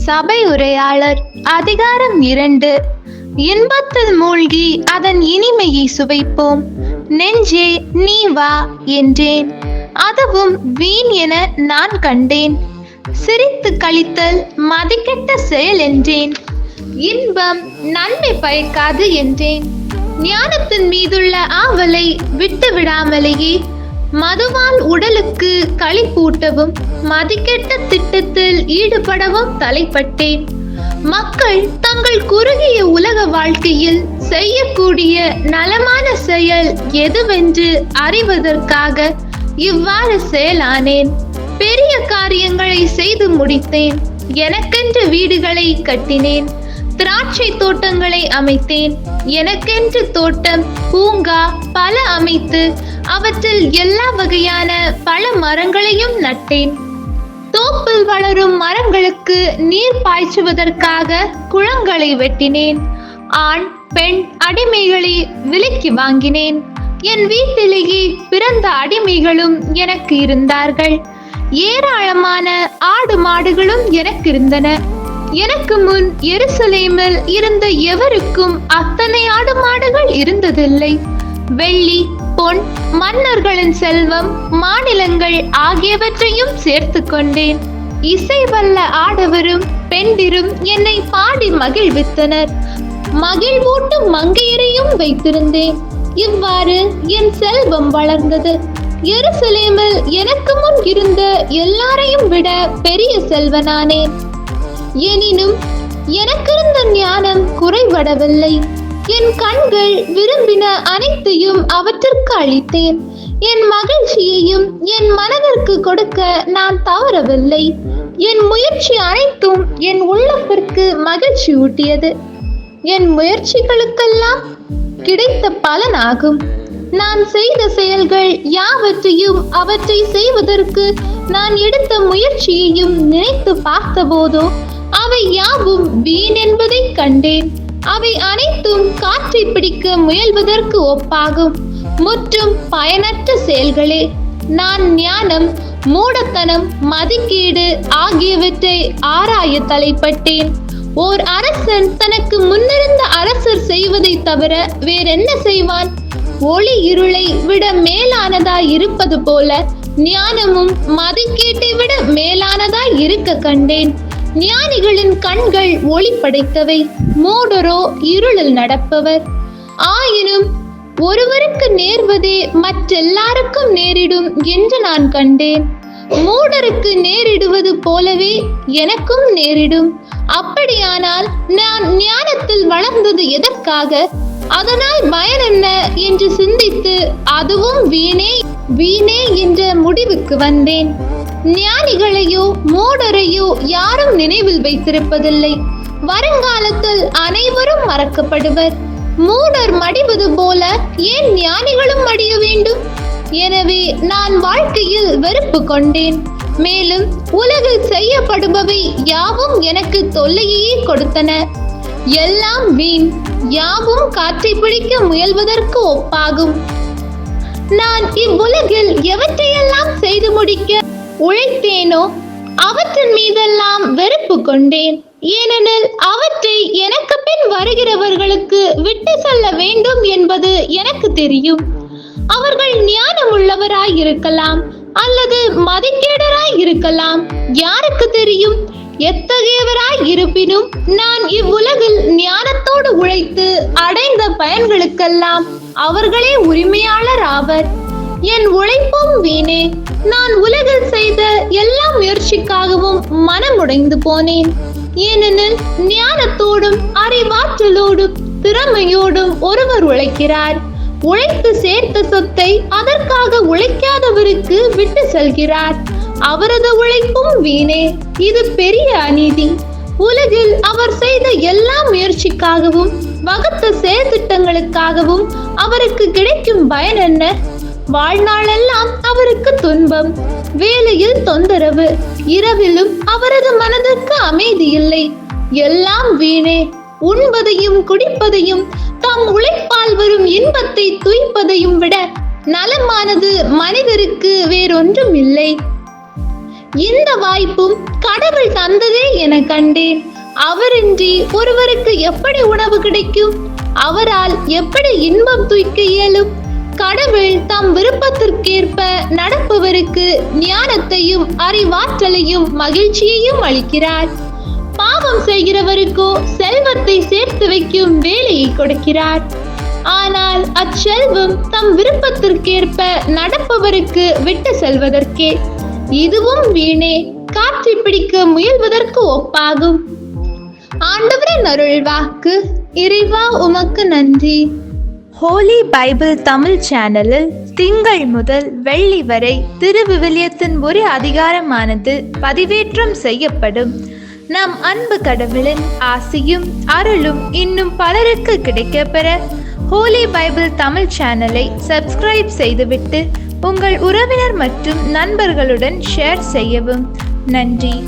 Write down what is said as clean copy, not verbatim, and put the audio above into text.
சபை உரையாளர் அதிகாரம் 2. இன்பத்தில் மூழ்கி அதன் இனிமையை சுவைப்போம். நெஞ்சே நீ வா என்றேன், அதுவும் வீண் என நான் கண்டேன். சிரித்து கழித்தல் மதிக்கெட்ட செயல் என்றேன், இன்பம் நன்மை பயக்காது என்றேன். ஞானத்தின் மீதுள்ள ஆவலை விட்டு விடாமலேயே மதுவால் உடலுக்கு களிப்பூட்டவும் மதிக்கெட்ட திட்டத்தில் ஈடுபடவும் தலைப்பட்டேன். மக்கள் தங்கள் குறுகிய உலக வாழ்க்கையில் செய்யக்கூடிய நலமான செயல் எதுவென்று அறிவதற்காக இவ்வாறு செயலானேன். பெரிய காரியங்களை செய்து முடித்தேன். எனக்கென்று வீடுகளை கட்டினேன், திராட்சை தோட்டங்களை அமைத்தேன். எனக்கென்று தோட்டம் பூங்கா பல அமைத்து அவற்றில் எல்லா வகையான பல மரங்களையும் நட்டேன். தோப்பில் வளரும் மரங்களுக்கு நீர் பாய்ச்சுவதற்காக குளங்களை வெட்டினேன். ஆண் பெண் அடிமைகளை விலைக்கு வாங்கினேன். என் வீட்டிலேயே பிறந்த அடிமைகளும் எனக்கு இருந்தார்கள். ஏராளமான ஆடு மாடுகளும் எனக்கு இருந்தன. எனக்கு முன் எருசலேமில் இருந்த எவருக்கும் அத்தனை ஆடு மாடுகள் இருந்ததில்லை. வெள்ளி பொன் மன்னர்களின் செல்வம் மாநிலங்கள் ஆகியவற்றையும் சேர்த்து கொண்டேன். இசை வல்ல ஆடவரும் பெண்டிரும் என்னை பாடி மகிழ்வித்தனர். மகிழ்வூட்டும் மங்கையரையும் வைத்திருந்தேன். இவ்வாறு என் செல்வம் வளர்ந்தது. எருசலேமில் எனக்கு முன் இருந்த எல்லாரையும் விட பெரிய செல்வனானேன். எனினும் எனக்கிருந்த ஞானம் குறைபடவில்லை. என் கண்கள் விரும்பின அனைத்தையும் அவற்றிற்கு அளித்தேன். என் மகிழ்ச்சியையும் என் மனதிற்கு கொடுக்க நான் தவறவில்லை. என் முயற்சி அனைத்தும் என் உள்ளத்திற்கு மகிழ்ச்சி ஊட்டியது. என் முயற்சிகளுக்கெல்லாம் கிடைத்த பலனாகும். நான் செய்த செயல்கள் யாவற்றையும் அவற்றை செய்வதற்கு நான் எடுத்த முயற்சியையும் நினைத்து பார்த்தபோதோ அவை யாவும் வீண் என்பதை கண்டேன். அவை அனைத்தும் காற்றை பிடிக்க முயல்வதற்கு ஒப்பாகும், முற்றும் பயனற்ற செயல்களே. நான் ஞானம் மூடத்தனம் மதிக்கேடு ஆகியவற்றை ஆராய தலைப்பட்டேன். ஓர் அரசன் தனக்கு முன்னிருந்த அரசர் செய்வதை தவிர வேறென்ன செய்வான்? ஒளி இருளை விட மேலானதாய் இருப்பது போல ஞானமும் மதிக்கேட்டை விட மேலானதாய் இருக்க கண்டேன். ஞானிகளின் கண்கள் ஒளி படைத்தவை, மூடரோ இருளில் நடப்பவர். ஆயினும் ஒருவருக்கு நேர்வதே மற்றெல்லாருக்கும் நேரிடும் என்று நான் கண்டேன். மூடருக்கு நேரிடுவது போலவே எனக்கும் நேரிடும். அப்படியானால் நான் ஞானத்தில் வளர்ந்தது எதற்காக? அதனால் பயன் என்ன என்று சிந்தித்து அதுவும் வீணே வீணே என்ற முடிவுக்கு வந்தேன். ஞானிகளையோ மூடரையோ யாரும் நினைவில் வைத்திருப்பதில்லை. வருங்காலத்தில் அனைவரும் மறக்கப்படுவர். மூடர் மடிவது போல ஏன் ஞானிகளும் மடிய வேண்டும்? எனவே நான் வாழ்க்கையில் வெறுப்பு கொண்டேன். மேலும் உலகில் செய்யப்படுபவை யாவும் எனக்கு தொல்லையே கொடுத்தன. எல்லாம் வீண், யாவும் காற்றை பிடிக்க முயல்வதற்கு ஒப்பாகும். நான் இவ்வுலகில் எவற்றையெல்லாம் செய்து முடிக்க உழைத்தேனோ அவற்றின் மீதெல்லாம் வெறுப்பு கொண்டேன். ஏனெனில் அவற்றை எனக்கு பின் வருகிறவர்களுக்கு விட்டு செல்ல வேண்டும் என்பது எனக்கு தெரியும். அவர்கள் ஞானம் உள்ளவராய் இருக்கலாம் அல்லது மதிக்கேடராய் இருக்கலாம், யாருக்கு தெரியும்? எத்தகையவராய் இருப்பினும் நான் இவ்வுலகில் ஞானத்தோடு உழைத்து அடைந்த பயன்களுக்கெல்லாம் அவர்களே உரிமையாளர் ஆவர். என் உழைப்பும் வீணே. நான் உலகில் செய்த எல்லா முயற்சிக்காகவும் மனமுடைந்து போனேன். ஏனெனில் ஞானத்தோடும் அறிவாற்றலோடும் திறமையோடும் ஒருவர் உழைக்கிறார். உழைத்து சேர்த்த சொத்தை அதற்காக உழைக்காதவருக்கு விட்டு செல்கிறார். அவரது உழைப்பும் வீணே. இது பெரிய அநீதி. உலகில் அவர் செய்த எல்லா முயற்சிக்காகவும் வகுத்த செயற்திட்டங்களுக்காகவும் அவருக்கு கிடைக்கும் பயன் என்ன? வாழ்நாளெல்லாம் அவருக்கு துன்பம், வேலையில் தொந்தரவு, இரவிலும் அவரது மனதிற்கு அமைதி இல்லை. எல்லாம் வீணே. உண்பதையும் குடிப்பதையும் தாம் உழைப்பால் வரும் இன்பத்தை துய்ப்பதையும் விட நலமானது மனிதருக்கு வேறொன்றும் இல்லை. இந்த வாய்ப்பும் கடவுள் தந்ததே என கண்டேன். அவரின்றி ஒருவருக்கு எப்படி உணவு கிடைக்கும்? அவரால் எப்படி இன்பம் துய்க்க இயலும்? கடவுள் தம் விருப்பத்திற்கேற்ப நடப்பவருக்கு ஞானத்தையும் அறிவாற்றலையும் மகிழ்ச்சியையும் அளிக்கிறார். பாவம் செய்கிறவருக்கோ செல்வத்தை சேர்த்து வைக்கும் வேலையை கொடுக்கிறார். ஆனால் அச்செல்வம் தம் விருப்பத்திற்கேற்ப நடப்பவருக்கு விட்டு செல்வதற்கே. இதுவும் வீணே, காற்றை பிடிக்க முயல்வதற்கு ஒப்பாகும். ஆண்டவரின் அருள் வாக்கு. இறைவா உமக்கு நன்றி. ஹோலி பைபிள் தமிழ் சேனலில் திங்கள் முதல் வெள்ளி வரை திருவிவிலியத்தின் ஒரு அதிகாரமானது பதிவேற்றம் செய்யப்படும். நம் அன்பு கடவுளின் ஆசியும் அருளும் இன்னும் பலருக்கு கிடைக்கப்பெற ஹோலி பைபிள் தமிழ் சேனலை சப்ஸ்கிரைப் செய்துவிட்டு உங்கள் உறவினர் மற்றும் நண்பர்களுடன் ஷேர் செய்யவும். நன்றி.